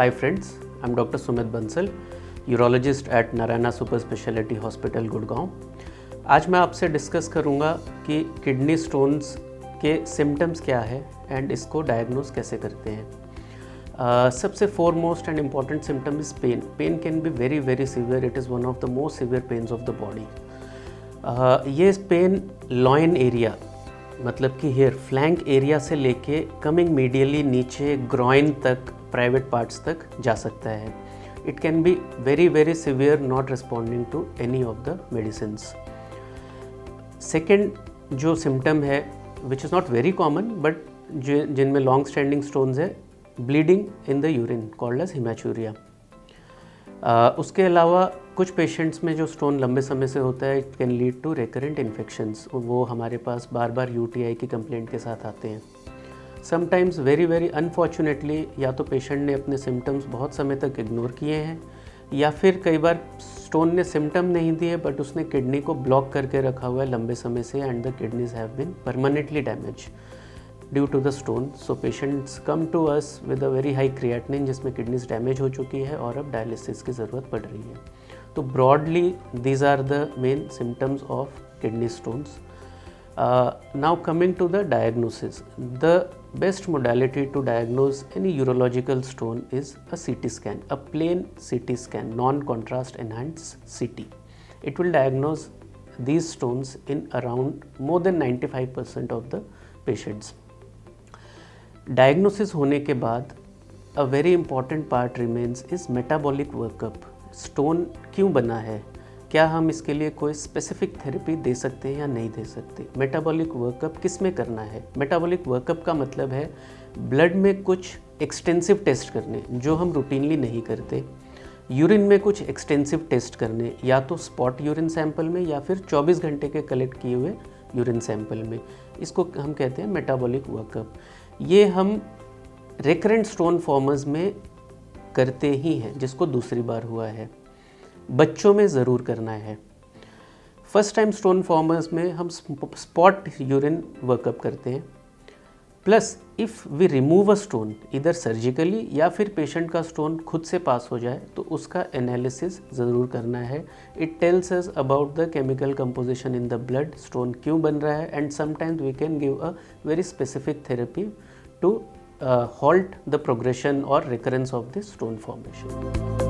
Hi friends, I'm Dr. Sumit Bansal, urologist at Narayana super speciality hospital Gurgaon. आज मैं आपसे discuss करूंगा कि किडनी स्टोन्स के सिम्टम्स क्या है एंड इसको डायग्नोज कैसे करते हैं। सबसे foremost and important symptom is pain. Pain can be very very severe. It is one of the most severe pains of the body. ये पेन लॉइन एरिया मतलब कि हेयर फ्लैंक एरिया से लेके कमिंग मीडियली नीचे groin तक, private parts तक जा सकता है। It can be very very severe, not responding to any of the medicines. Second जो सिम्टम है which is not very common but जिनमें लॉन्ग स्टैंडिंग स्टोन्स है, bleeding in the urine called as haematuria. उसके अलावा कुछ patients में जो stone लंबे समय से होता है, it can lead to recurrent infections. वो हमारे पास बार बार यूटीआई की कंप्लेंट के साथ आते हैं। समटाइम्स वेरी वेरी अनफॉर्चुनेटली या तो पेशेंट ने अपने सिम्टम्स बहुत समय तक इग्नोर किए हैं, या फिर कई बार स्टोन ने सिम्टम नहीं दिए बट उसने किडनी को ब्लॉक करके रखा हुआ है लंबे समय से, and the kidneys have been permanently damage due to the stone. So patients come to us with a very high creatinine, जिसमें किडनीज डैमेज हो चुकी है और अब डायलिसिस की ज़रूरत पड़ रही है। तो broadly these are the main symptoms of kidney stones. Now coming to the diagnosis, the best modality to diagnose any urological stone is a CT scan, a plain CT scan, non-contrast enhanced CT. It will diagnose these stones in around more than 95% of the patients. Diagnosis होने के बाद a very important part remains is metabolic workup. Stone क्यों बना है, क्या हम इसके लिए कोई स्पेसिफिक थेरेपी दे सकते हैं या नहीं दे सकते। मेटाबॉलिक वर्कअप किस में करना है। मेटाबॉलिक वर्कअप का मतलब है ब्लड में कुछ एक्सटेंसिव टेस्ट करने जो हम रूटीनली नहीं करते, यूरिन में कुछ एक्सटेंसिव टेस्ट करने, या तो स्पॉट यूरिन सैंपल में या फिर 24 घंटे के कलेक्ट किए हुए यूरिन सैंपल में। इसको हम कहते हैं मेटाबॉलिक वर्कअप। ये हम रिकरेंट स्टोन फॉर्मर्स में करते ही हैं, जिसको दूसरी बार हुआ है। बच्चों में ज़रूर करना है। फर्स्ट टाइम स्टोन फॉर्मर्स में हम स्पॉट यूरिन वर्कअप करते हैं। Plus if we remove a stone इधर सर्जिकली या फिर पेशेंट का स्टोन खुद से पास हो जाए तो उसका एनालिसिस ज़रूर करना है। It tells us about the chemical composition in the blood, stone क्यों बन रहा है, and sometimes we can give a very specific therapy to halt the progression or recurrence of this stone formation.